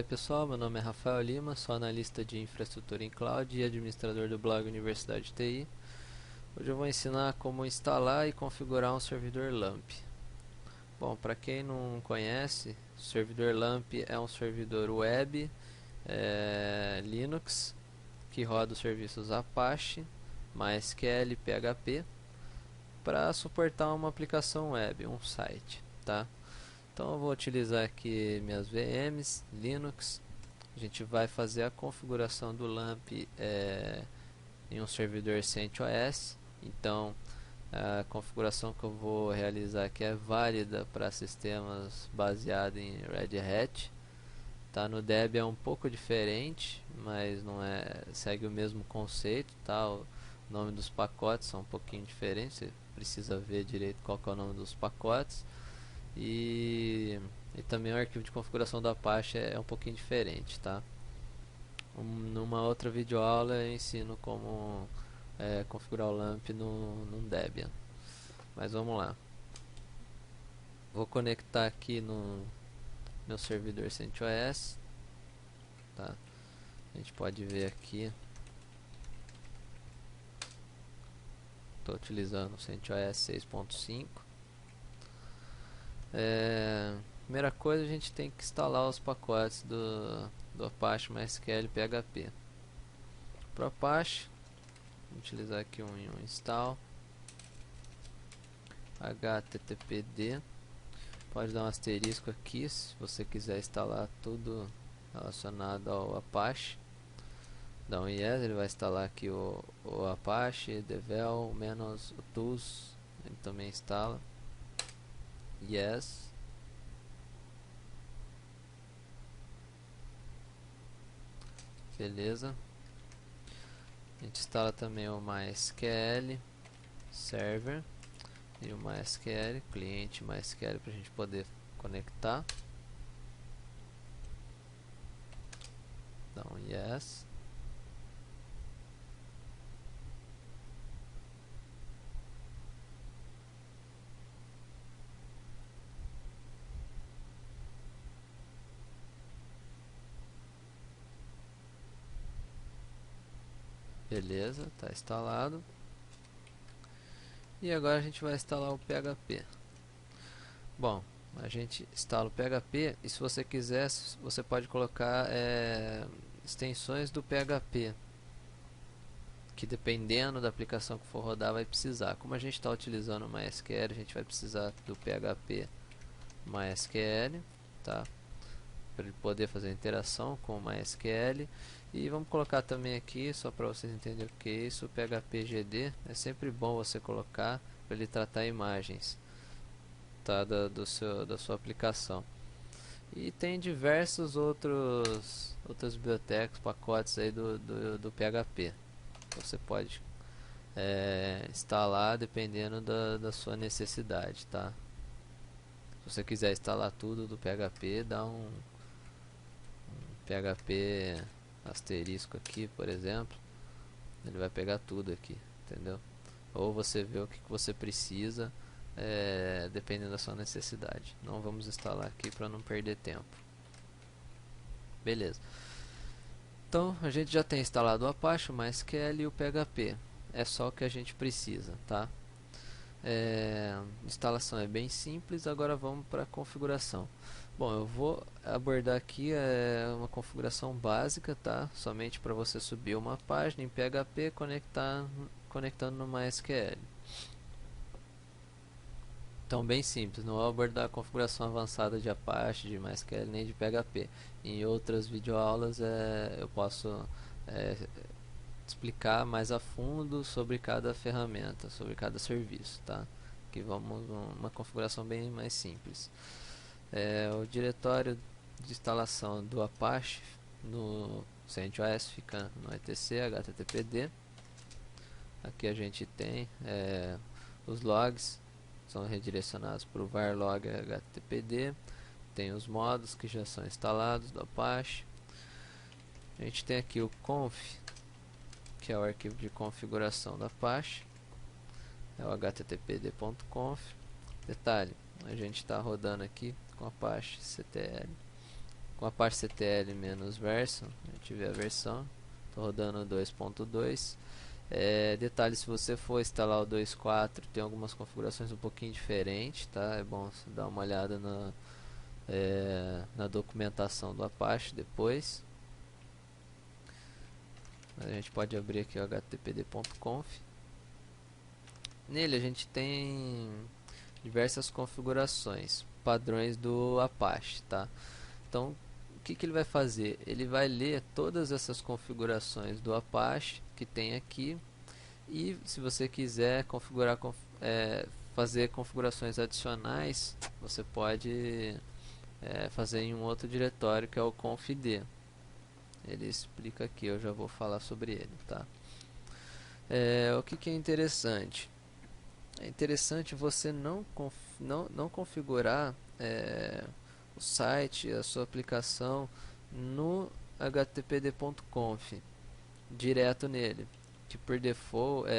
Fala aí pessoal, meu nome é Rafael Lima, sou analista de infraestrutura em cloud e administrador do blog Universidade TI. Hoje eu vou ensinar como instalar e configurar um servidor LAMP. Bom, para quem não conhece, o servidor LAMP é um servidor web Linux que roda os serviços Apache, MySQL e PHP para suportar uma aplicação web, um site, tá? Então eu vou utilizar aqui minhas VMs Linux. A gente vai fazer a configuração do LAMP em um servidor CentOS. Então a configuração que eu vou realizar aqui é válida para sistemas baseados em Red Hat. Tá? No Debian é um pouco diferente, mas não é, segue o mesmo conceito. Tá? O nome dos pacotes são um pouquinho diferentes, você precisa ver direito qual que é o nome dos pacotes. E também o arquivo de configuração da Apache é um pouquinho diferente, tá? Numa outra videoaula eu ensino como configurar o LAMP no Debian. Mas vamos lá. Vou conectar aqui no meu servidor CentOS, tá? A gente pode ver aqui. Estou utilizando o CentOS 6.5. Primeira coisa, a gente tem que instalar os pacotes do Apache MySQL PHP. Para o Apache, vou utilizar aqui um install httpd. Pode dar um asterisco aqui se você quiser instalar tudo relacionado ao Apache. Dá um yes, ele vai instalar aqui o Apache, devel, menos o tools, ele também instala. Yes. Beleza. A gente instala também o MySQL Server e o MySQL cliente MySQL para a gente poder conectar. Dá um yes. Beleza, está instalado. E agora a gente vai instalar o PHP. Bom, a gente instala o PHP e se você quiser, você pode colocar extensões do PHP, que dependendo da aplicação que for rodar vai precisar. Como a gente está utilizando o MySQL, a gente vai precisar do PHP MySQL, tá? Para ele poder fazer interação com o MySQL. E vamos colocar também aqui, só para vocês entenderem o que é isso, o PHP-GD. É sempre bom você colocar para ele tratar imagens, tá, da sua aplicação. E tem diversos outras bibliotecas, pacotes aí do PHP. Você pode instalar dependendo da sua necessidade, tá? Se você quiser instalar tudo do PHP, dá um PHP asterisco aqui, por exemplo, ele vai pegar tudo aqui, entendeu? Ou você vê o que você precisa, dependendo da sua necessidade. Não vamos instalar aqui para não perder tempo. Beleza. Então a gente já tem instalado o Apache, o MySQL e o PHP. É só o que a gente precisa, tá? A instalação é bem simples. Agora vamos para a configuração. Bom, eu vou abordar aqui uma configuração básica, tá? Somente para você subir uma página em PHP conectando no MySQL. Então, bem simples, não vou abordar a configuração avançada de Apache, de MySQL nem de PHP. Em outras videoaulas eu posso explicar mais a fundo sobre cada ferramenta, sobre cada serviço, tá? Aqui vamos uma configuração bem mais simples. O diretório de instalação do Apache no CentOS fica no etc httpd. Aqui a gente tem os logs, são redirecionados para o varlog httpd. Tem os modos que já são instalados do Apache. A gente tem aqui o conf, que é o arquivo de configuração da Apache, é o httpd.conf. Detalhe, a gente está rodando aqui com Apache CTL com Apache CTL menos version, a gente vê a versão, estou rodando 2.2. Detalhe, se você for instalar o 2.4, tem algumas configurações um pouquinho diferentes, tá? É bom você dar uma olhada na documentação do Apache depois. A gente pode abrir aqui o httpd.conf. Nele a gente tem diversas configurações, padrões do Apache, tá? Então, o que ele vai fazer? Ele vai ler todas essas configurações do Apache que tem aqui, e se você quiser fazer configurações adicionais, você pode fazer em um outro diretório, que é o confd. Ele explica aqui, eu já vou falar sobre ele, tá? O que é interessante? É interessante você não configurar o site, a sua aplicação no httpd.conf direto nele, que por default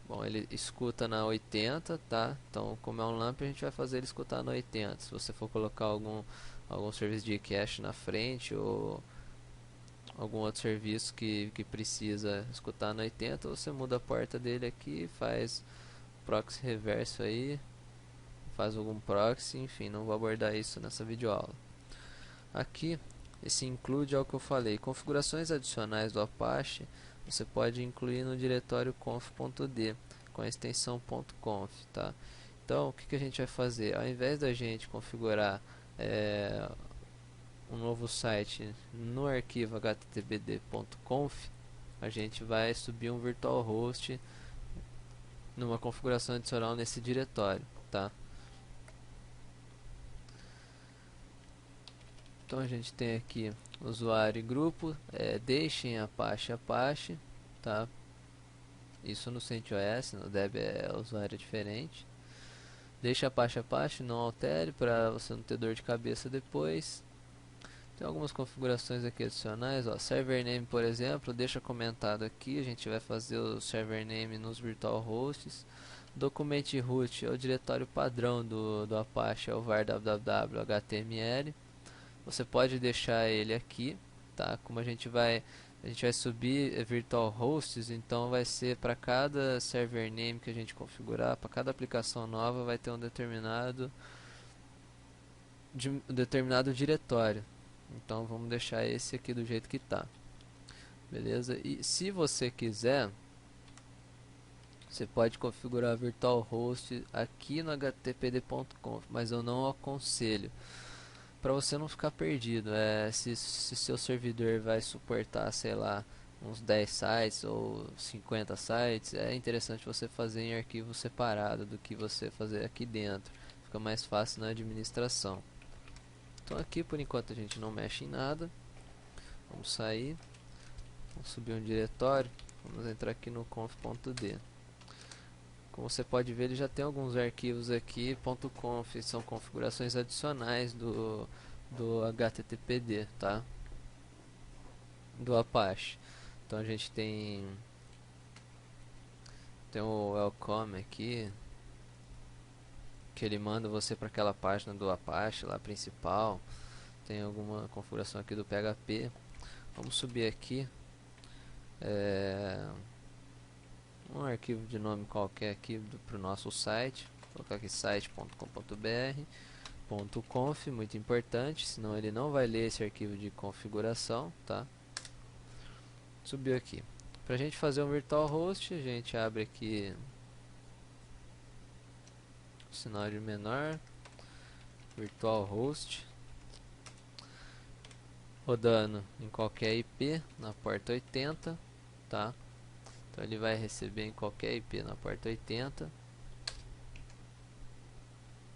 bom, ele escuta na 80, tá? Então, como é um LAMP, a gente vai fazer ele escutar na 80. Se você for colocar algum serviço de cache na frente ou algum outro serviço que precisa escutar na 80, você muda a porta dele aqui, faz proxy reverso aí, faz algum proxy, enfim, não vou abordar isso nessa videoaula. Aqui, esse include é o que eu falei, configurações adicionais do Apache, você pode incluir no diretório conf.d com a extensão .conf, tá? Então, o que a gente vai fazer? Ao invés da gente configurar um novo site no arquivo httpd.conf, a gente vai subir um virtual host numa configuração adicional nesse diretório, tá? Então a gente tem aqui usuário e grupo, deixem Apache, tá? Isso no CentOS, no Deb é usuário diferente. Deixe Apache, não altere para você não ter dor de cabeça depois. Tem algumas configurações aqui adicionais, ó, server name, por exemplo, deixa comentado aqui, a gente vai fazer o server name nos virtual hosts. Document root é o diretório padrão do Apache, é o var www.html. Você pode deixar ele aqui, tá? Como a gente vai subir virtual hosts, então vai ser para cada server name que a gente configurar, para cada aplicação nova vai ter um determinado diretório. Então vamos deixar esse aqui do jeito que está, beleza? E se você quiser, você pode configurar virtual host aqui no httpd.conf, mas eu não aconselho, para você não ficar perdido. Se seu servidor vai suportar, sei lá, uns 10 sites ou 50 sites, é interessante você fazer em arquivo separado do que você fazer aqui dentro, fica mais fácil na administração. Então aqui por enquanto a gente não mexe em nada. Vamos sair, vamos subir um diretório, vamos entrar aqui no conf.d. Como você pode ver, ele já tem alguns arquivos aqui, .conf, são configurações adicionais do httpd, tá? Do Apache. Então a gente tem o welcome aqui, que ele manda você para aquela página do Apache lá principal. Tem alguma configuração aqui do PHP. Vamos subir aqui um arquivo de nome qualquer aqui para o nosso site. Vou colocar aqui site.com.br .conf, muito importante, senão ele não vai ler esse arquivo de configuração, tá? Subiu aqui. Para a gente fazer um virtual host, a gente abre aqui cenário menor, virtual host, rodando em qualquer IP na porta 80, tá? Então ele vai receber em qualquer IP na porta 80.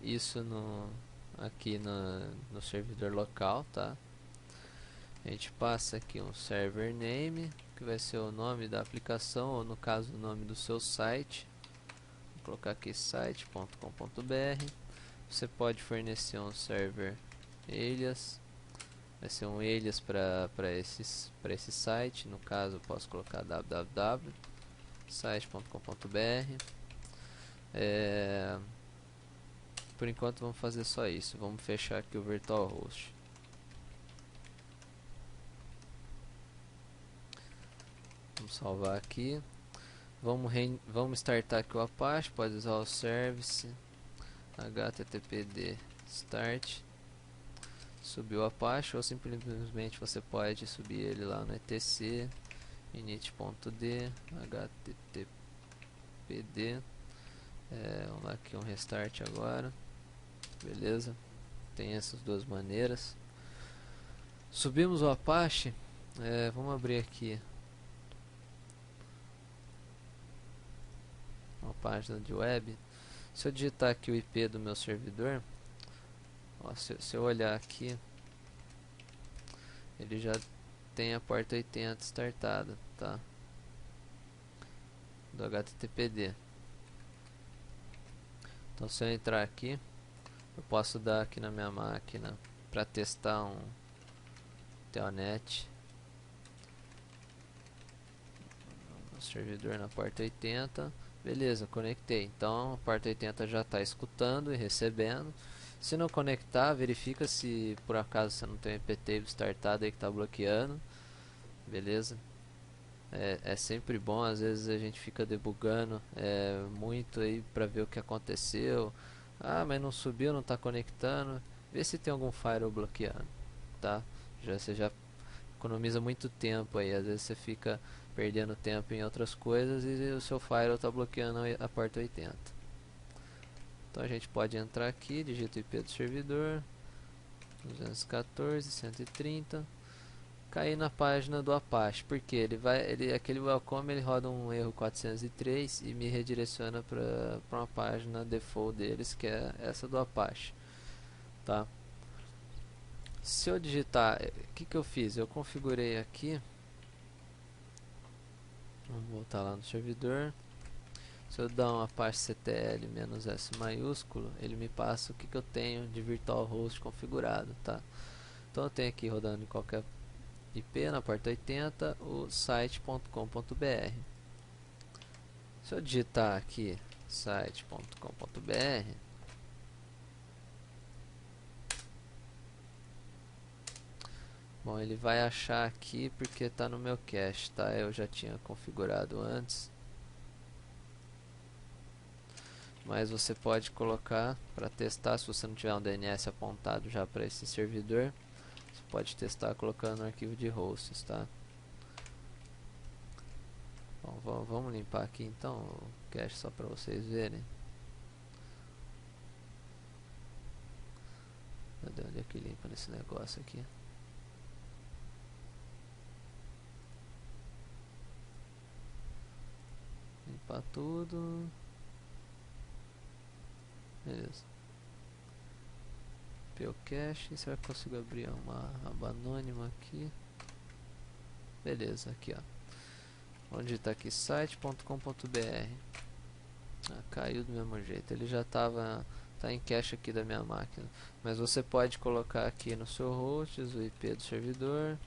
Isso aqui no servidor local, tá? A gente passa aqui um server name, que vai ser o nome da aplicação, ou no caso o nome do seu site. Vou colocar aqui site.com.br. Você pode fornecer um server alias, vai ser um alias para esse site. No caso eu posso colocar www.site.com.br. Por enquanto vamos fazer só isso. Vamos fechar aqui o virtual host. Vamos salvar aqui. Vamos startar aqui o Apache. Pode usar o service httpd start. Subir o Apache, ou simplesmente você pode subir ele lá no etc init.d httpd. Vamos lá aqui, um restart agora. Beleza, tem essas duas maneiras. Subimos o Apache. Vamos abrir aqui uma página de web. Se eu digitar aqui o IP do meu servidor, ó, se eu olhar aqui, ele já tem a porta 80 startada, tá? Do HTTPD. Então, se eu entrar aqui, eu posso dar aqui na minha máquina para testar um Telnet, servidor na porta 80. Beleza, conectei. Então a porta 80 já está escutando e recebendo. Se não conectar, verifica se por acaso você não tem um IPtable startado aí que está bloqueando. Beleza? É sempre bom, às vezes a gente fica debugando muito aí para ver o que aconteceu. Ah, mas não subiu, não está conectando. Vê se tem algum firewall bloqueando, tá? Você já economiza muito tempo aí, às vezes você fica perdendo tempo em outras coisas e o seu firewall está bloqueando a porta 80. Então a gente pode entrar aqui, digita o IP do servidor 214.130, cair na página do Apache, porque aquele welcome ele roda um erro 403 e me redireciona para uma página default deles, que é essa do Apache, tá? Se eu digitar, o que eu fiz? Eu configurei aqui. Vamos voltar lá no servidor. Se eu dar um Apache CTL -S maiúsculo, ele me passa o que eu tenho de virtual host configurado, tá? Então eu tenho aqui rodando em qualquer IP na porta 80 o site.com.br. Se eu digitar aqui site.com.br, bom, ele vai achar aqui porque está no meu cache, tá? Eu já tinha configurado antes. Mas você pode colocar para testar, se você não tiver um DNS apontado já para esse servidor, você pode testar colocando no arquivo de hosts, tá? Bom, vamos limpar aqui então o cache só para vocês verem. Onde é que limpa nesse negócio aqui? Limpar tudo. Beleza. P.O. Cache. Será que eu consigo abrir uma aba anônima aqui? Beleza, aqui ó. Onde está aqui? site.com.br. Caiu do mesmo jeito. Ele já tá em cache aqui da minha máquina. Mas você pode colocar aqui no seu hosts o IP do servidor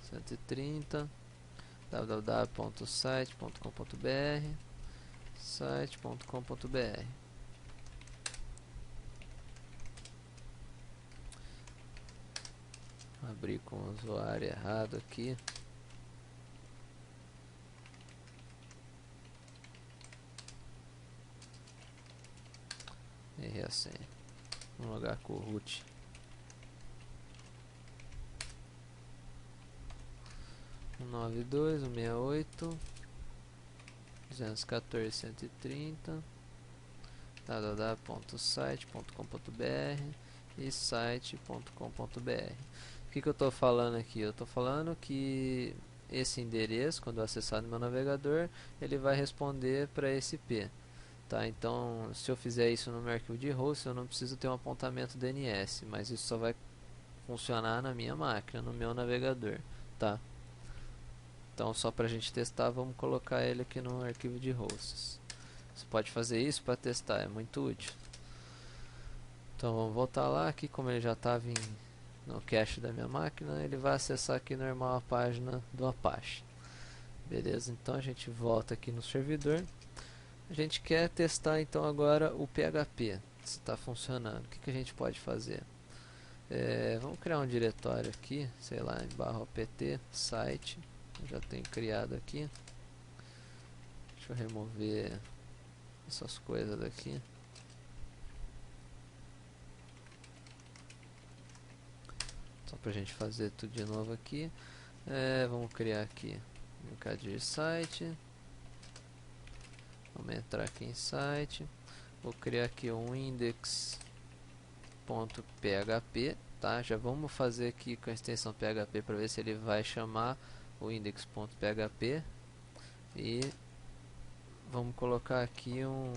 130 www.site.com.br site.com.br. Abrir com o usuário errado aqui. Errei a senha. Vamos logar com o root. Um 92, 168, 214.130 www.site.com.br e site.com.br. O que eu estou falando aqui? Eu estou falando que esse endereço, quando eu acessar no meu navegador, ele vai responder para esse IP. Tá? Então, se eu fizer isso no meu arquivo de host, eu não preciso ter um apontamento DNS, mas isso só vai funcionar na minha máquina, no meu navegador. Tá? Então, só para a gente testar, vamos colocar ele aqui no arquivo de hosts. Você pode fazer isso para testar, é muito útil. Então, vamos voltar lá. Aqui, como ele já estava no cache da minha máquina, ele vai acessar aqui normal a página do Apache. Beleza? Então, a gente volta aqui no servidor. A gente quer testar então agora o PHP, se está funcionando. O que a gente pode fazer? Vamos criar um diretório aqui, sei lá, em /opt site já tenho criado aqui. Deixa eu remover essas coisas daqui. Só pra gente fazer tudo de novo aqui. Vamos criar aqui um Kadir site. Vamos entrar aqui em site. Vou criar aqui um index.php, tá? Já vamos fazer aqui com a extensão PHP para ver se ele vai chamar o index.php. E vamos colocar aqui um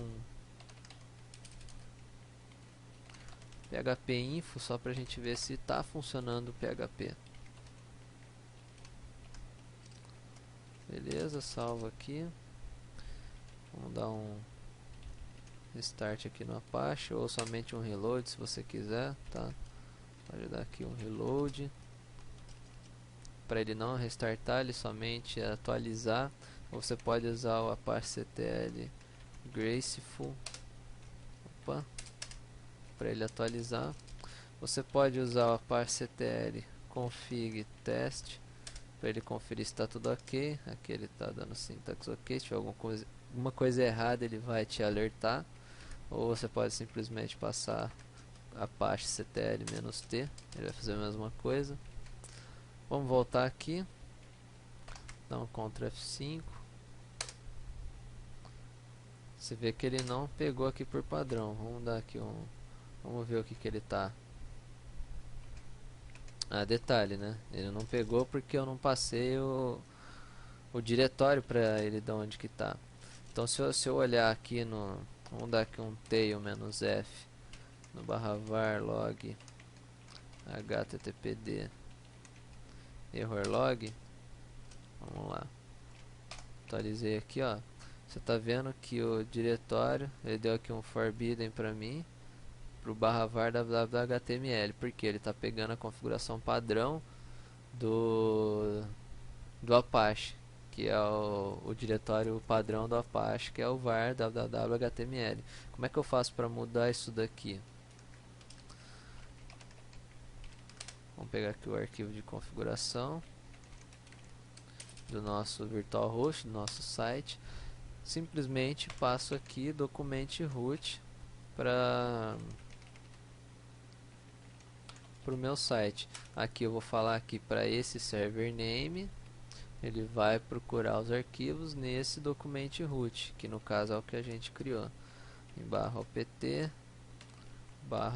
PHP info só para a gente ver se está funcionando o PHP. Beleza, salva aqui. Vamos dar um restart aqui no Apache ou somente um reload se você quiser, tá? Pode dar aqui um reload para ele não restartar, ele somente atualizar. Ou você pode usar o Apache CTL Graceful para ele atualizar. Você pode usar o Apache CTL config test para ele conferir se está tudo ok. Aqui ele está dando syntax ok. Se tiver alguma coisa errada, ele vai te alertar. Ou você pode simplesmente passar Apache CTL-T, ele vai fazer a mesma coisa. Vamos voltar aqui, dar um Ctrl F5. Você vê que ele não pegou aqui por padrão. Vamos dar aqui vamos ver o que ele tá. Detalhe, né? Ele não pegou porque eu não passei o diretório para ele de onde que tá. Então se eu olhar aqui no, vamos dar aqui um tail-f no /var log httpd error log. Vamos lá, atualizei aqui, ó. Você tá vendo que o diretório ele deu aqui um forbidden para mim pro /var www.html, porque ele tá pegando a configuração padrão do Apache, que é o diretório padrão do Apache, que é o var www.html. Como é que eu faço para mudar isso daqui? Vamos pegar aqui o arquivo de configuração do nosso virtual host, do nosso site. Simplesmente passo aqui document root para o meu site. Aqui eu vou falar aqui para esse server name, ele vai procurar os arquivos nesse document root, que no caso é o que a gente criou, em /opt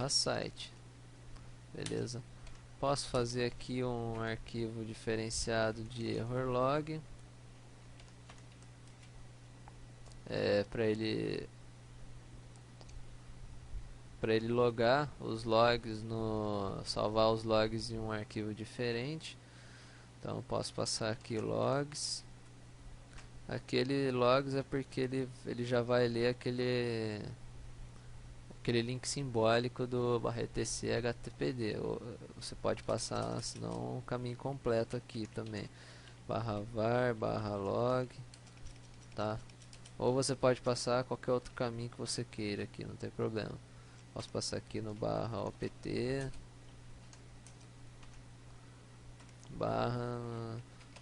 /site. Beleza? Posso fazer aqui um arquivo diferenciado de error log, para ele logar os logs salvar os logs em um arquivo diferente. Então eu posso passar aqui logs. Aquele logs é porque ele já vai ler aquele link simbólico do /etc httpd. Você pode passar senão o caminho completo aqui também, /var /log, tá? Ou você pode passar qualquer outro caminho que você queira aqui, não tem problema. Posso passar aqui no /opt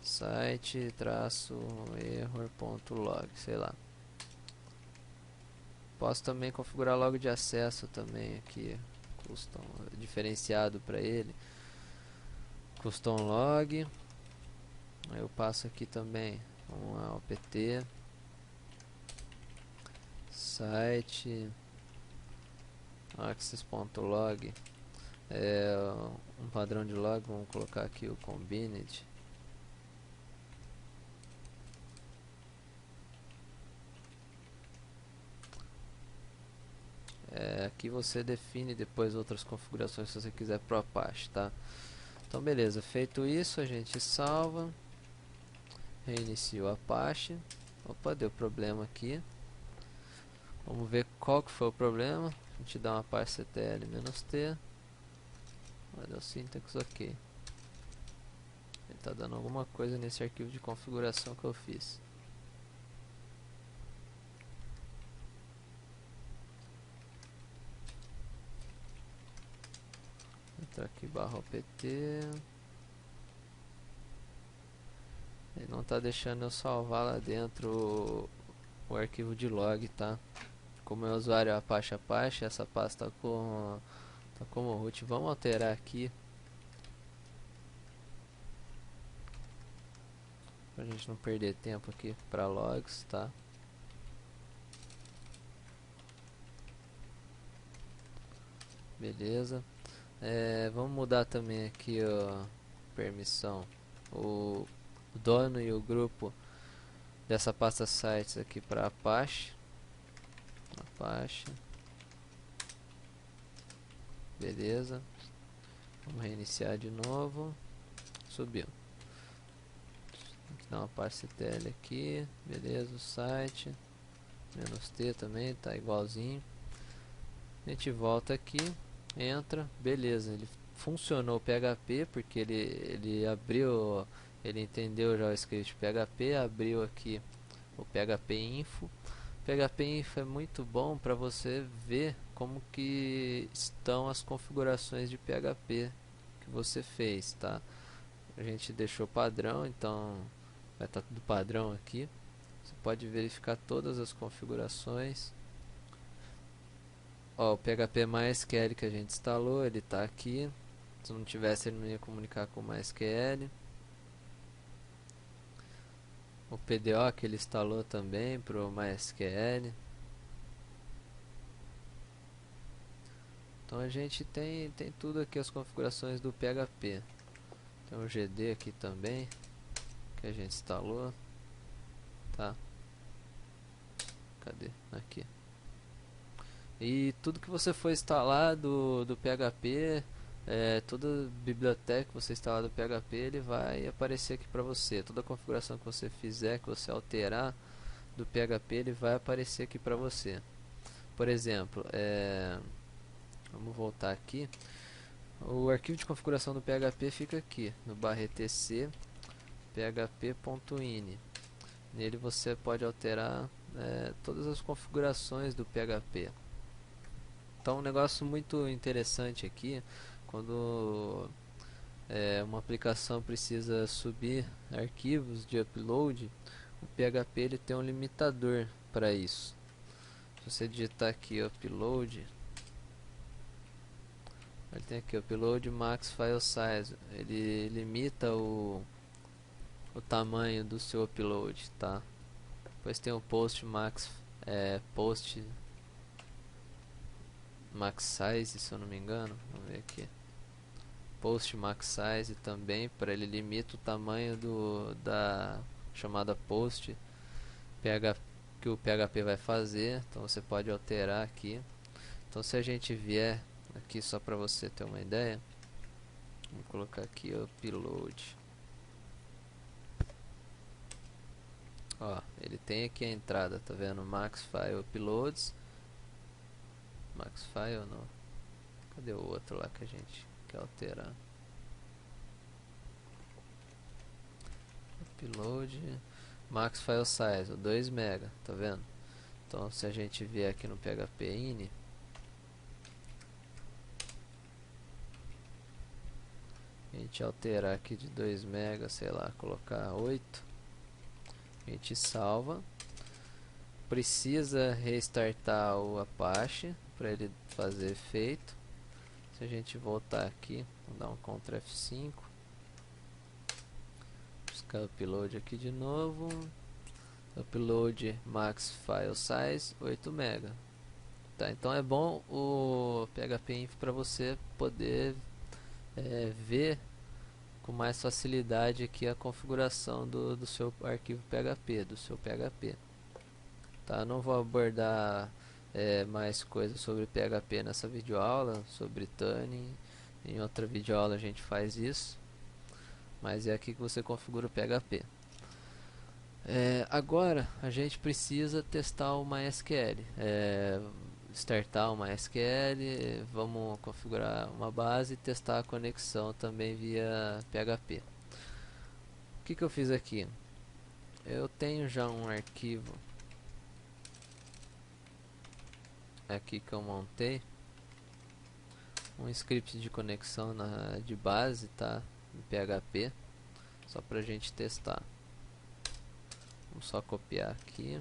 site error.log, sei lá. Posso também configurar log de acesso também aqui, custom diferenciado para ele, custom log. Eu passo aqui também um opt site access.log, um padrão de log. Vamos colocar aqui o combined. Aqui você define depois outras configurações se você quiser pro Apache, tá? Então beleza, feito isso a gente salva, reinicia o Apache. Opa, deu problema aqui. Vamos ver qual que foi o problema. A gente dá uma Apache CTL-T. Deu syntax ok. Ele está dando alguma coisa nesse arquivo de configuração que eu fiz. Entrar aqui /opt. não tá deixando eu salvar lá dentro o arquivo de log, tá? Como é usuário Apache, essa pasta tá como root. Vamos alterar aqui pra gente não perder tempo aqui para logs, tá? Beleza. Vamos mudar também aqui a permissão. O dono e o grupo dessa pasta sites aqui para Apache. Beleza. Vamos reiniciar de novo. Subiu. Vou dar uma parctl aqui. Beleza, o site. "-t" também tá igualzinho. A gente volta aqui, entra, beleza, ele funcionou o PHP porque ele abriu, ele entendeu o JavaScript PHP, abriu aqui o PHP Info. O PHP Info é muito bom para você ver como que estão as configurações de PHP que você fez, tá? A gente deixou padrão, então vai estar tudo padrão aqui. Você pode verificar todas as configurações. Ó, o PHP MySQL que a gente instalou, ele está aqui. Se não tivesse, ele não ia comunicar com o MySQL. O PDO que ele instalou também para o MySQL. Então a gente tem tudo aqui, as configurações do PHP. Tem o GD aqui também, que a gente instalou. Tá? Cadê? Aqui. E tudo que você for instalar do PHP, toda biblioteca que você instalar do PHP, ele vai aparecer aqui para você. Toda configuração que você fizer, que você alterar do PHP, ele vai aparecer aqui para você. Por exemplo, vamos voltar aqui. O arquivo de configuração do PHP fica aqui, no /etc php.ini. Nele você pode alterar todas as configurações do PHP. Então, um negócio muito interessante aqui, quando uma aplicação precisa subir arquivos de upload, o PHP ele tem um limitador para isso. Se você digitar aqui upload, ele tem aqui upload max file size, ele limita o tamanho do seu upload, tá? Depois tem o post max size, se eu não me engano. Vamos ver aqui. Post max size também, para ele limita o tamanho da chamada post que o PHP vai fazer. Então você pode alterar aqui. Então se a gente vier aqui, só para você ter uma ideia, vou colocar aqui upload. Ó, ele tem aqui a entrada, tá vendo? Max file uploads. Max file não. Cadê o outro lá que a gente quer alterar? Upload max file size, 2 MB, tá vendo? Então se a gente vier aqui no PHP ini, a gente alterar aqui de 2 MB, sei lá, colocar 8, a gente salva. Precisa restartar o Apache para ele fazer efeito. Se a gente voltar aqui, vou dar um Ctrl F5, buscar o upload aqui de novo, upload max file size 8 MB. Tá, então é bom o PHP Info para você poder ver com mais facilidade aqui a configuração do seu arquivo PHP, do seu PHP. Tá, não vou abordar mais coisas sobre PHP nessa videoaula, sobre tuning. Em outra videoaula a gente faz isso, mas é aqui que você configura o PHP. Agora a gente precisa testar o MySQL, startar o MySQL, vamos configurar uma base e testar a conexão também via PHP. O que eu fiz aqui? Eu tenho já um arquivo aqui que eu montei, um script de conexão de base, tá? Em PHP, só pra gente testar. Vamos só copiar aqui.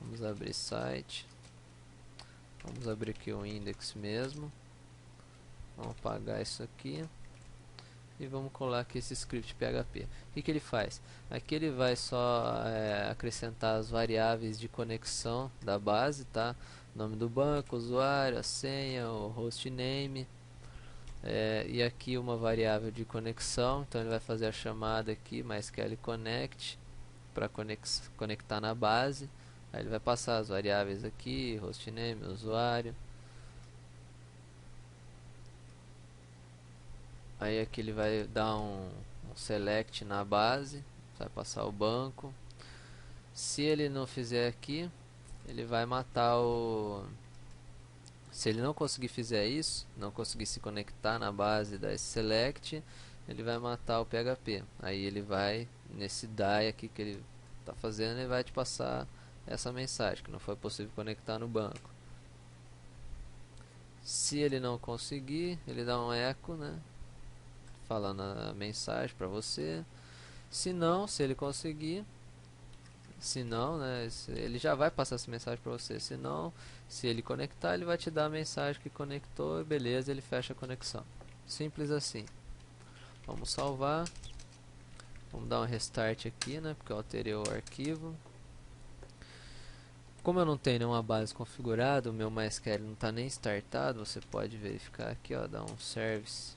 Vamos abrir site. Vamos abrir aqui o index mesmo. Vamos apagar isso aqui. E vamos colar aqui esse script PHP. O que ele faz? Aqui ele vai só acrescentar as variáveis de conexão da base, tá? Nome do banco, usuário, a senha, o hostname. E aqui uma variável de conexão. Então ele vai fazer a chamada aqui, MySQL connect, para conectar na base. Aí ele vai passar as variáveis aqui, hostname, usuário. Aí aqui ele vai dar um select na base, vai passar o banco. Se ele não fizer aqui, ele vai matar o... Se ele não conseguir fizer isso, não conseguir se conectar na base da select, ele vai matar o PHP. Aí ele vai, nesse die aqui que ele está fazendo, ele vai te passar essa mensagem, que não foi possível conectar no banco. Se ele não conseguir, ele dá um eco, né? Falando a mensagem para você. Se não, se ele conseguir, se não, né, ele já vai passar essa mensagem para você. Se não, se ele conectar, ele vai te dar a mensagem que conectou, beleza, ele fecha a conexão. Simples assim. Vamos salvar. Vamos dar um restart aqui, né, porque eu alterei o arquivo. Como eu não tenho nenhuma base configurada, o meu MySQL não está nem startado, você pode verificar aqui, ó, dá um service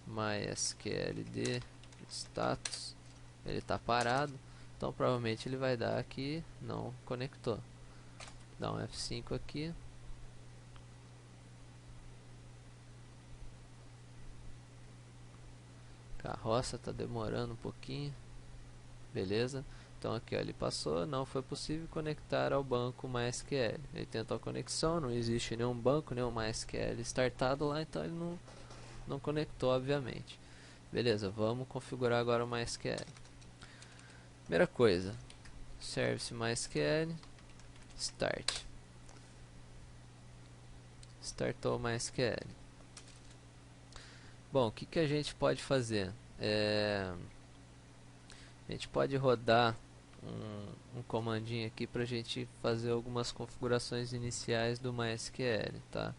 MySQLD status, ele está parado, então provavelmente ele vai dar que não conectou. Dá um F5 aqui. Carroça está demorando um pouquinho. Beleza. Então aqui ó, ele passou, não foi possível conectar ao banco MySQL. Ele tentou a conexão, não existe nenhum banco, nenhum MySQL startado lá, então ele não conectou, obviamente. Beleza, vamos configurar agora o MySQL. Primeira coisa, service MySQL, start. Startou o MySQL. Bom, o que a gente pode fazer? A gente pode rodar um comandinho aqui para a gente fazer algumas configurações iniciais do MySQL, tá?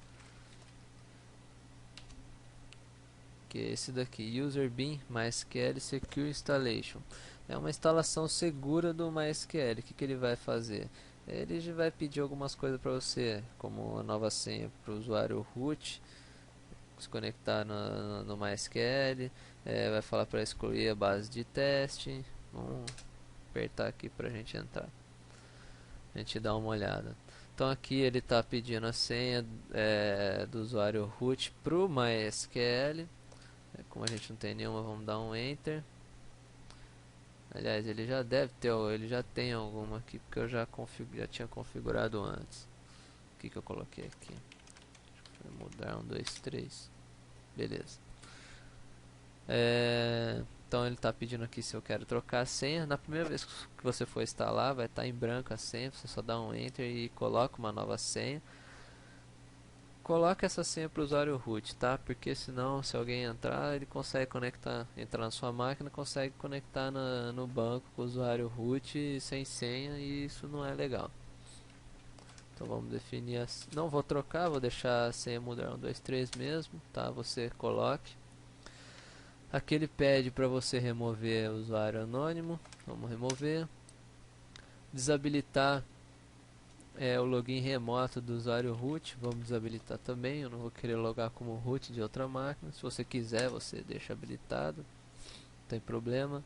Que é esse daqui, user bin MySQL secure installation. É uma instalação segura do MySQL. O que ele vai fazer? Ele já vai pedir algumas coisas para você, como uma nova senha para o usuário root, se conectar no MySQL, vai falar para excluir a base de teste. Vamos apertar aqui para a gente entrar, a gente dá uma olhada. Então aqui ele está pedindo a senha do usuário root para o MySQL. Como a gente não tem nenhuma, vamos dar um enter. Aliás, ele já deve ter, ele já tem alguma aqui, porque eu já tinha configurado antes. O que eu coloquei aqui? Vou mudar 1, 2, 3. Beleza. Então ele está pedindo aqui se eu quero trocar a senha. Na primeira vez que você for instalar, vai estar em branco a senha. Você só dá um enter e coloca uma nova senha. Coloque essa senha para o usuário root, tá? Porque senão, se alguém entrar, ele consegue conectar, entrar na sua máquina, consegue conectar no banco com o usuário root sem senha, e isso não é legal. Então vamos definir assim. Não vou trocar, vou deixar a senha mudar 1, 2, 3 mesmo, tá? Você coloque. Aqui ele pede para você remover o usuário anônimo. Vamos remover. Desabilitar o login remoto do usuário root. Vamos desabilitar também. Eu não vou querer logar como root de outra máquina. Se você quiser, você deixa habilitado, não tem problema.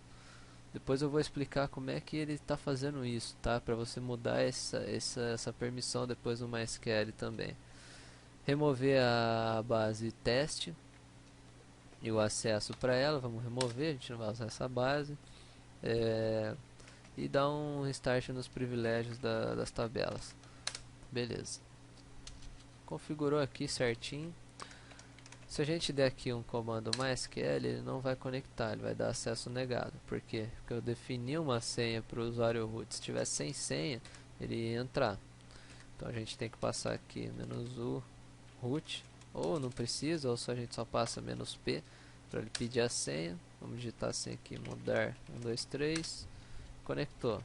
Depois eu vou explicar como é que ele está fazendo isso, tá? Para você mudar essa permissão depois no MySQL também. Remover a base teste e o acesso para ela. Vamos remover, a gente não vai usar essa base. E dar um restart nos privilégios das tabelas. Beleza. Configurou aqui certinho. Se a gente der aqui um comando MySQL, ele não vai conectar, ele vai dar acesso negado. Por quê? Porque eu defini uma senha para o usuário root. Se tiver sem senha, ele ia entrar. Então a gente tem que passar aqui "-u root", ou não precisa, ou só a gente só passa "-p" para ele pedir a senha. Vamos digitar a senha aqui, mudar 1, 2, 3. Conectou.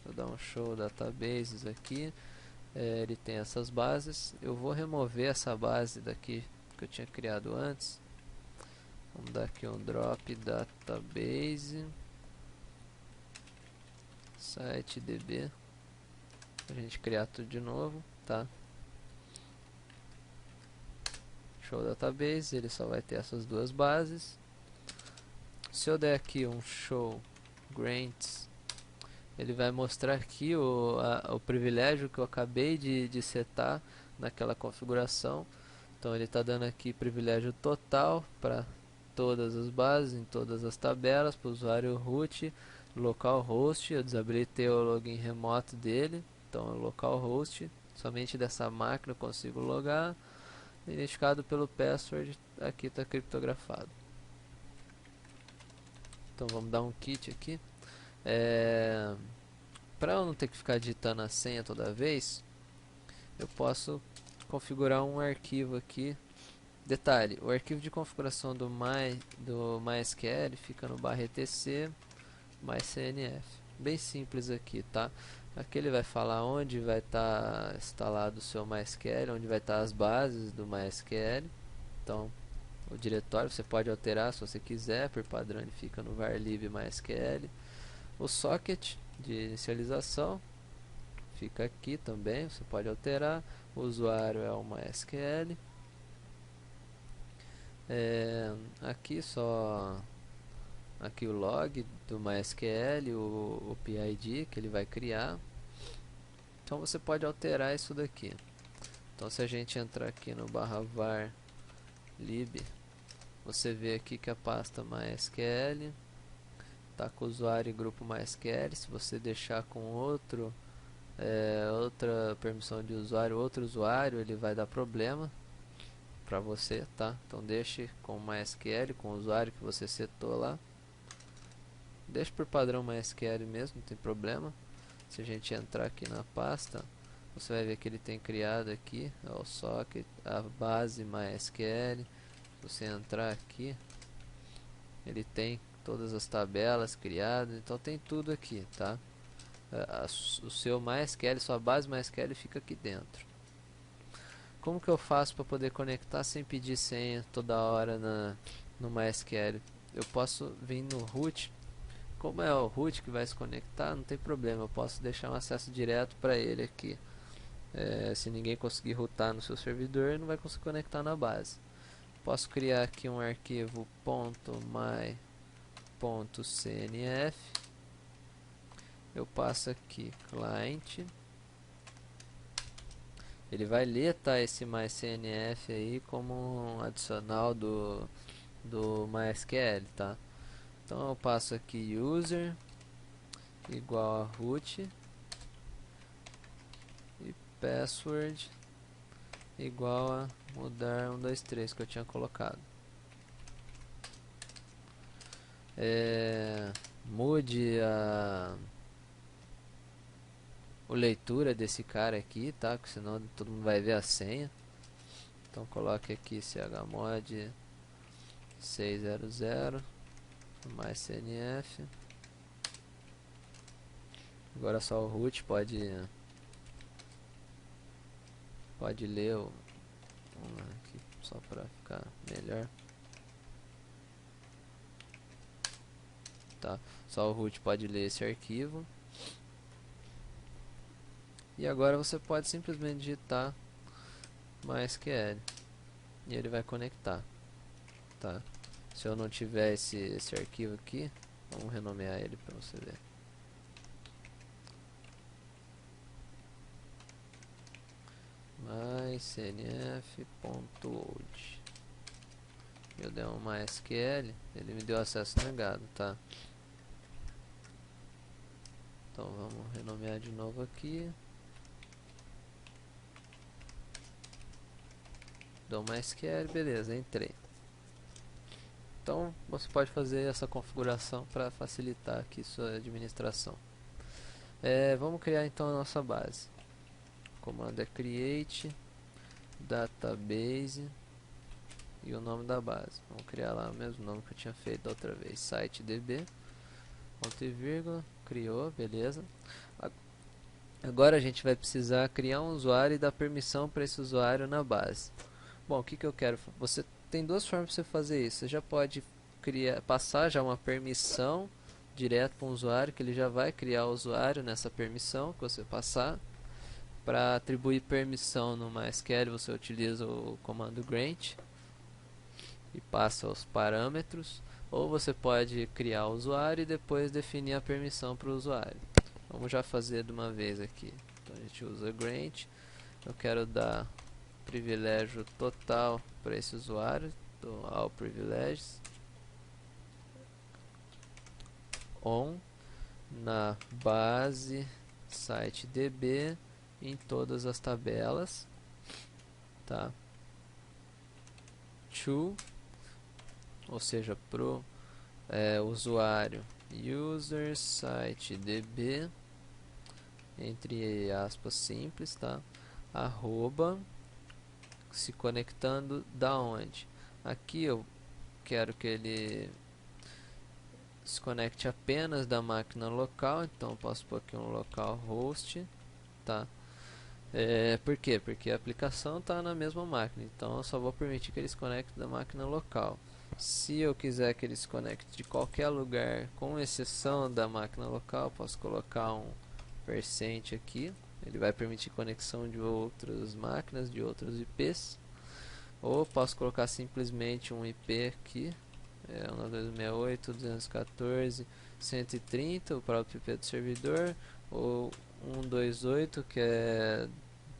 Vou dar um show databases aqui. Ele tem essas bases. Eu vou remover essa base daqui que eu tinha criado antes. Vamos dar aqui um drop database site db pra gente criar tudo de novo, tá? Show database, ele só vai ter essas duas bases. Se eu der aqui um show grants, ele vai mostrar aqui o privilégio que eu acabei de setar naquela configuração. Então ele está dando aqui privilégio total para todas as bases, em todas as tabelas, para o usuário root, localhost. Eu desabilitei o login remoto dele, então é localhost, somente dessa máquina eu consigo logar. Identificado pelo password, aqui está criptografado. Então vamos dar um kit aqui. Para eu não ter que ficar digitando a senha toda vez, eu posso configurar um arquivo aqui. Detalhe, o arquivo de configuração do MySQL fica no /etc mycnf. Bem simples aqui, tá? Aqui ele vai falar onde vai estar instalado o seu MySQL, onde vai estar as bases do MySQL. Então, o diretório você pode alterar se você quiser, por padrão ele fica no varlib MySQL. O socket de inicialização fica aqui também, você pode alterar. O usuário é o MySQL. Aqui o log do MySQL, o PID que ele vai criar. Então você pode alterar isso daqui. Então se a gente entrar aqui no /var lib, você vê aqui que a pasta MySQL está com o usuário e grupo MySQL. Se você deixar com outra permissão de usuário, outro usuário, ele vai dar problema para você, tá? Então deixe com MySQL, com o usuário que você setou lá. Deixe por padrão MySQL mesmo, não tem problema. Se a gente entrar aqui na pasta, você vai ver que ele tem criado aqui o socket, a base MySQL. Se você entrar aqui, ele tem todas as tabelas criadas, então tem tudo aqui, tá? O seu MySQL, sua base MySQL fica aqui dentro. Como que eu faço para poder conectar sem pedir senha toda hora no MySQL? Eu posso vir no root. Como é o root que vai se conectar, não tem problema, eu posso deixar um acesso direto para ele aqui. Se ninguém conseguir routar no seu servidor, não vai conseguir conectar na base. Posso criar aqui um arquivo .my.cnf. Eu passo aqui client. Ele vai ler, tá, esse mycnf aí como um adicional do MySQL, tá? Então eu passo aqui user igual a root e password igual a mudar 123 que eu tinha colocado. Mude o leitura desse cara aqui, tá? Porque senão todo mundo vai ver a senha. Então coloque aqui chmod 600 mycnf. Agora só o root pode ler vamos lá aqui, só para ficar melhor, tá? Só o root pode ler esse arquivo. E agora você pode simplesmente digitar MySQL e ele vai conectar, tá? Se eu não tiver esse arquivo aqui, vamos renomear ele para você ver. mycnf.load. Eu dei um MySQL, ele me deu acesso negado, tá? Então vamos renomear de novo aqui. Dou MySQL, beleza, entrei. Então você pode fazer essa configuração para facilitar aqui sua administração. Vamos criar então a nossa base. O comando é create database e o nome da base. Vamos criar lá o mesmo nome que eu tinha feito da outra vez, site db, ponto e vírgula, criou, beleza. Agora a gente vai precisar criar um usuário e dar permissão para esse usuário na base. Bom, o que eu quero? Você tem duas formas para você fazer isso. Você já pode passar já uma permissão direto para um usuário, que ele já vai criar o usuário nessa permissão que você passar. Para atribuir permissão no MySQL, você utiliza o comando grant e passa os parâmetros. Ou você pode criar o usuário e depois definir a permissão para o usuário. Vamos já fazer de uma vez aqui. Então a gente usa grant. Eu quero dar privilégio total para esse usuário, do all privileges on na base site DB em todas as tabelas, tá? To, ou seja, pro usuário user site DB entre aspas simples, tá? Arroba se conectando da onde? Aqui eu quero que ele se conecte apenas da máquina local, então eu posso pôr aqui um localhost, tá? Por quê? Porque a aplicação está na mesma máquina, então eu só vou permitir que ele se conecte da máquina local. Se eu quiser que ele se conecte de qualquer lugar, com exceção da máquina local, posso colocar um percent aqui. Ele vai permitir conexão de outras máquinas, de outros IPs. Ou posso colocar simplesmente um IP aqui, 192.168.214.130, o próprio IP do servidor, ou 128, que é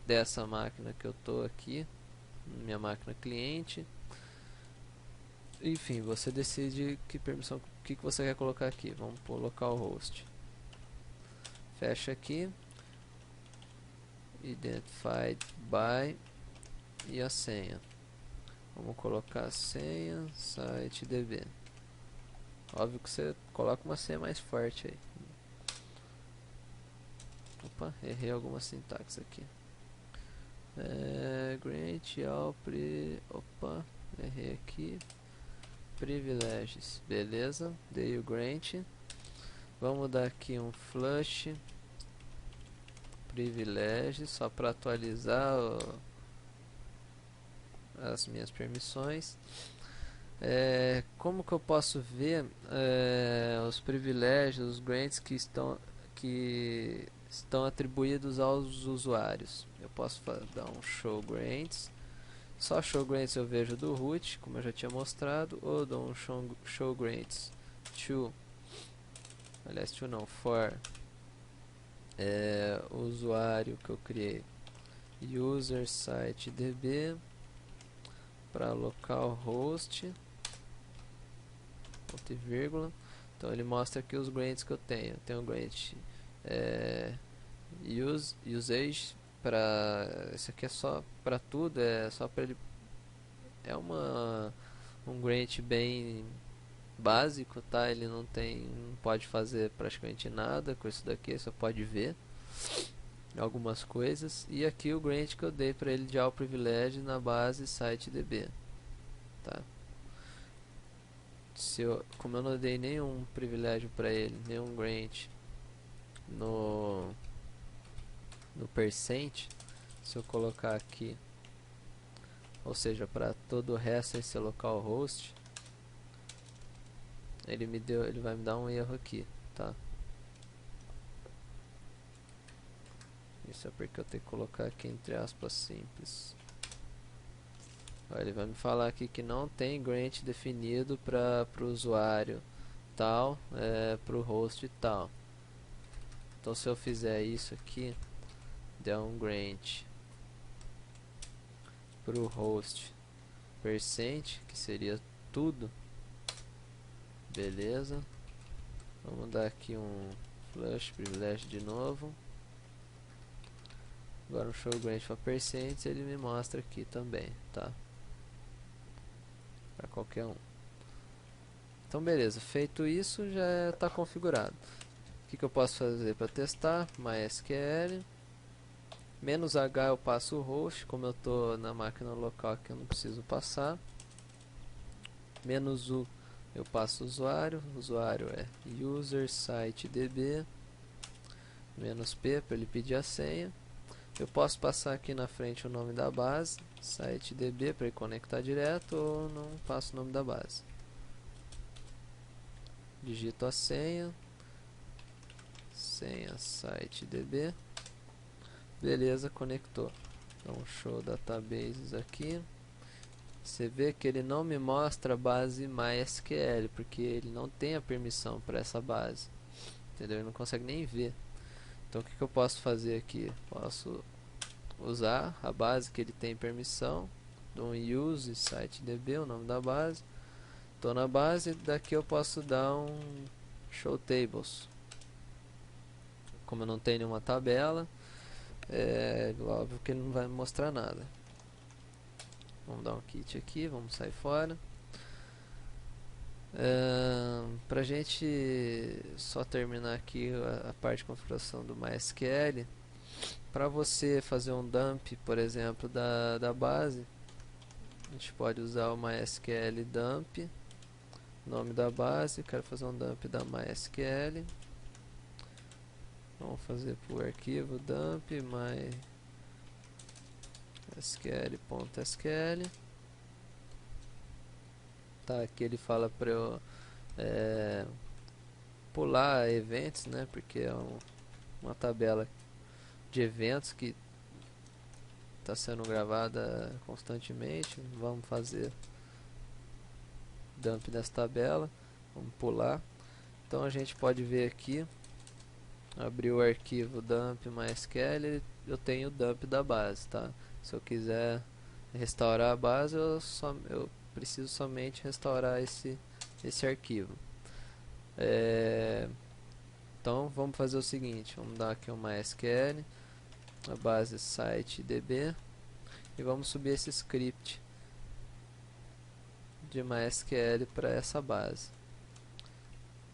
dessa máquina que eu estou aqui, minha máquina cliente. Enfim, você decide que permissão, que você quer colocar aqui. Vamos por localhost. Fecha aqui. Identified by e a senha. Vamos colocar a senha site DB. Óbvio que você coloca uma senha mais forte aí. Opa, errei alguma sintaxe aqui. Grant all opa, errei aqui. Privileges, beleza, dei o grant. Vamos dar aqui um flush privileges só para atualizar as minhas permissões. Como que eu posso ver os privilégios, os grants que estão atribuídos aos usuários? Eu posso dar um show grants. Só show grants eu vejo do root, como eu já tinha mostrado, ou dou um show grants to, aliás, to não, for o usuário que eu criei, user site DB para localhost, ponto e vírgula. Então ele mostra aqui os grants que eu tenho. Eu tenho grant usage para, esse aqui é só para tudo, é só para ele, é um grant bem básico, tá? Ele não pode fazer praticamente nada com isso daqui, só pode ver algumas coisas. E aqui o grant que eu dei para ele de all privilege na base site DB, tá? Como eu não dei nenhum privilégio para ele, nenhum grant no percent, se eu colocar aqui, ou seja, para todo o resto esse localhost, ele vai me dar um erro aqui, tá? Isso é porque eu tenho que colocar aqui entre aspas simples. Ele vai me falar aqui que não tem grant definido para o usuário tal, para o host tal. Então se eu fizer isso aqui, der um grant para o host percent, que seria tudo, beleza. Vamos dar aqui um flush privilege de novo. Agora o show grant para percent, ele me mostra aqui também, tá? Para qualquer um. Então beleza, feito isso já está configurado. O que eu posso fazer para testar? MySQL -h eu passo o host, como eu estou na máquina local aqui eu não preciso passar. -u eu passo o usuário é user site DB "-p" para ele pedir a senha. Eu posso passar aqui na frente o nome da base, sitedb, para ele conectar direto, ou não passo o nome da base. Digito a senha sitedb. Beleza, conectou. Então show databases aqui. Você vê que ele não me mostra a base MySQL, porque ele não tem a permissão para essa base, entendeu? Ele não consegue nem ver. Então o que eu posso fazer aqui? Posso usar a base que ele tem permissão, do use sitedb, o nome da base. Estou na base, daqui eu posso dar um show tables. Como eu não tenho nenhuma tabela, é óbvio que ele não vai me mostrar nada. Vamos dar um quit aqui, vamos sair fora. Pra gente só terminar aqui a parte de configuração do MySQL, para você fazer um dump, por exemplo, da base, a gente pode usar o MySQL dump, nome da base. Quero fazer um dump da MySQL. Vamos fazer para o arquivo dump mysql.sql. Tá, aqui ele fala para eu pular eventos, né? Porque é uma tabela de eventos que está sendo gravada constantemente. Vamos fazer dump dessa tabela. Vamos pular. Então a gente pode ver aqui, abrir o arquivo dump mysql, eu tenho o dump da base, tá? Se eu quiser restaurar a base, eu preciso somente restaurar esse arquivo. Então vamos fazer o seguinte, vamos dar aqui um MySQL, a base sitedb, e vamos subir esse script de MySQL para essa base.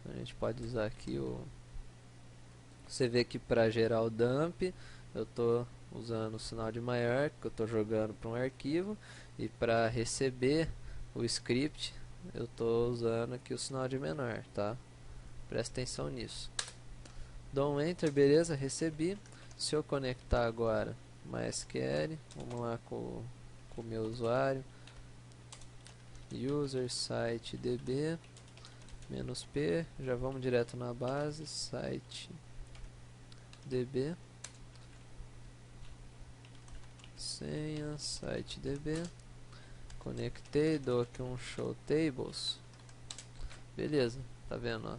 A gente pode usar aqui você vê que para gerar o dump eu estou usando o sinal de maior, que eu estou jogando para um arquivo, e para receber o script eu estou usando aqui o sinal de menor, tá? Presta atenção nisso. Dou um enter, beleza, recebi. Se eu conectar agora MySQL, vamos lá com o meu usuário, user sitedb -p, já vamos direto na base, sitedb, senha sitedb, conectei, dou aqui um show tables, beleza, tá vendo, ó?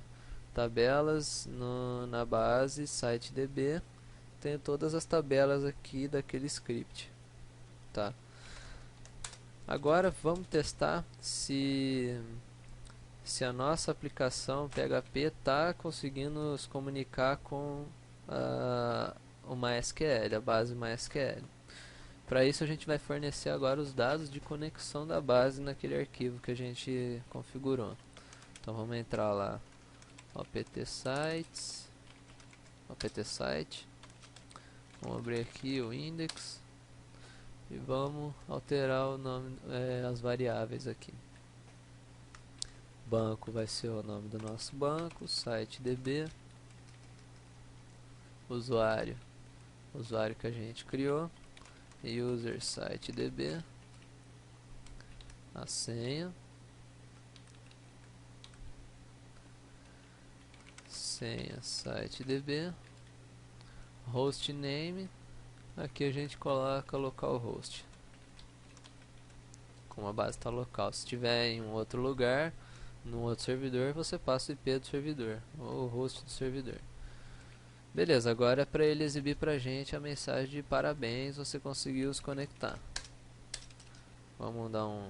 Tabelas na base sitedb, tenho todas as tabelas aqui daquele script, tá? Agora vamos testar se a nossa aplicação PHP está conseguindo se comunicar com o MySQL, a base MySQL. Para isso a gente vai fornecer agora os dados de conexão da base naquele arquivo que a gente configurou. Então vamos entrar lá, apt site, vamos abrir aqui o index e vamos alterar o nome, as variáveis aqui. Banco vai ser o nome do nosso banco, sitedb, usuário que a gente criou, user sitedb, a senha sitedb, hostname, aqui a gente coloca localhost, como a base está local. Se estiver em um outro lugar, num outro servidor, você passa o IP do servidor ou o host do servidor. Beleza, agora é para ele exibir pra gente a mensagem de parabéns, você conseguiu se conectar. Vamos dar um...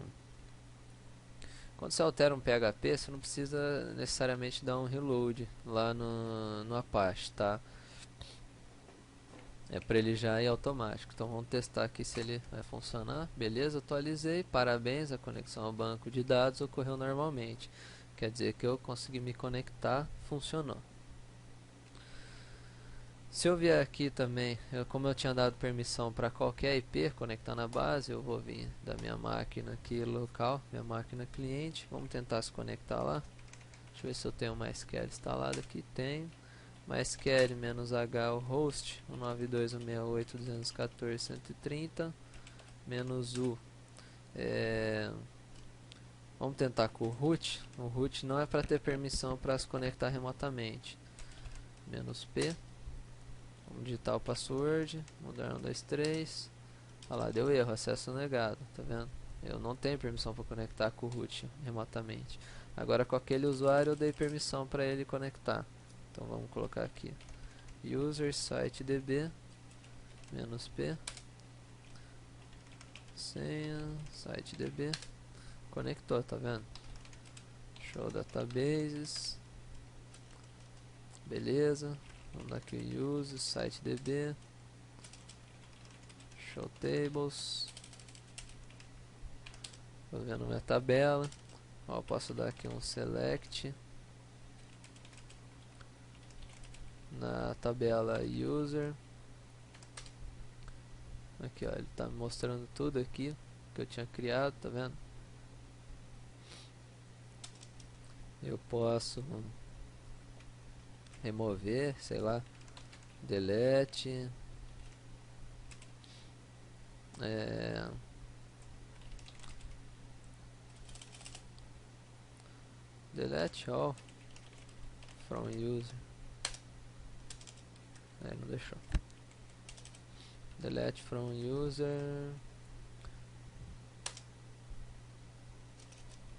Quando você altera um PHP, você não precisa necessariamente dar um reload lá no Apache, tá? É para ele já ir automático. Então vamos testar aqui se ele vai funcionar. Beleza, atualizei. Parabéns, a conexão ao banco de dados ocorreu normalmente. Quer dizer que eu consegui me conectar, funcionou. Se eu vier aqui também, como eu tinha dado permissão para qualquer IP conectar na base, eu vou vir da minha máquina aqui local, minha máquina cliente. Vamos tentar se conectar lá. Deixa eu ver se eu tenho o MySQL instalado aqui. Tenho. -h o host 192.168.214.130 menos u. Vamos tentar com o root. O root não é para ter permissão para se conectar remotamente. Menos p. Vamos digitar o password. Mudar 1, 2, 3. Olha lá, deu erro, acesso negado. Tá vendo? Eu não tenho permissão para conectar com o root remotamente. Agora com aquele usuário eu dei permissão para ele conectar. Então vamos colocar aqui. User site db menos p. Senha site db. Conectou, tá vendo? Show databases. Beleza. Vamos dar aqui o use site db. Show tables. Tô vendo minha tabela. Ó, eu posso dar aqui um select na tabela user. Aqui, ó, ele tá me mostrando tudo aqui que eu tinha criado, tá vendo? Eu posso remover, sei lá, delete, delete all from user. Não deixou. Delete from user.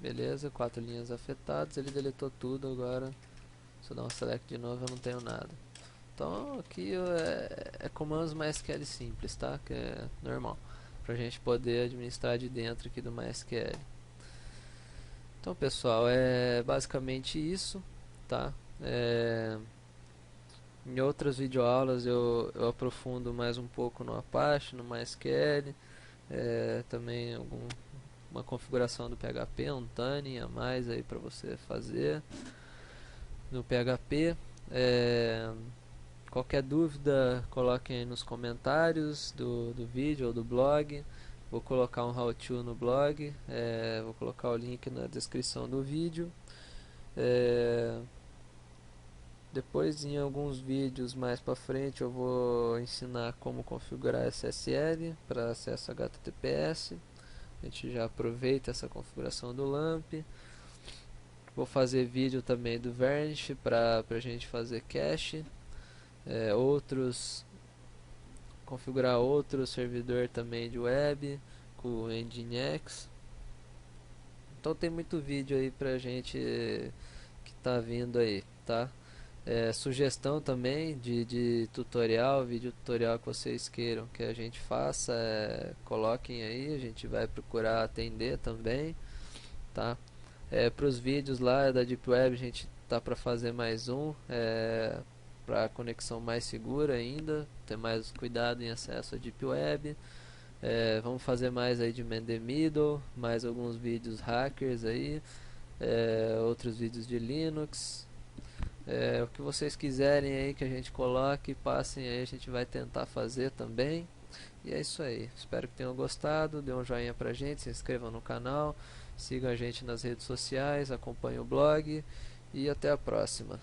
Beleza, 4 linhas afetadas. Ele deletou tudo agora. Se eu dar um select de novo eu não tenho nada. Então aqui é comandos MySQL simples, tá? Que é normal, pra gente poder administrar de dentro aqui do MySQL. Então pessoal, é basicamente isso, tá? Em outras videoaulas eu aprofundo mais um pouco no Apache, no MySQL, também uma configuração do PHP, um tuning a mais aí para você fazer no PHP. Qualquer dúvida coloquem aí nos comentários do vídeo ou do blog. Vou colocar um how-to no blog, vou colocar o link na descrição do vídeo. Depois em alguns vídeos mais para frente eu vou ensinar como configurar SSL para acesso HTTPS. A gente já aproveita essa configuração do LAMP. Vou fazer vídeo também do Varnish para a gente fazer cache. Configurar outro servidor também de web com o Nginx. Então tem muito vídeo aí pra gente que tá vindo aí, tá? Sugestão também de tutorial, vídeo tutorial que vocês queiram que a gente faça, coloquem aí, a gente vai procurar atender também, tá? Para os vídeos lá da Deep Web a gente tá para fazer mais um, para conexão mais segura ainda, ter mais cuidado em acesso à Deep Web. Vamos fazer mais aí de Man the Middle, mais alguns vídeos hackers aí, outros vídeos de Linux. O que vocês quiserem aí que a gente coloque, passem aí, a gente vai tentar fazer também. E é isso aí, espero que tenham gostado, dê um joinha pra gente, se inscrevam no canal, sigam a gente nas redes sociais, acompanhem o blog e até a próxima.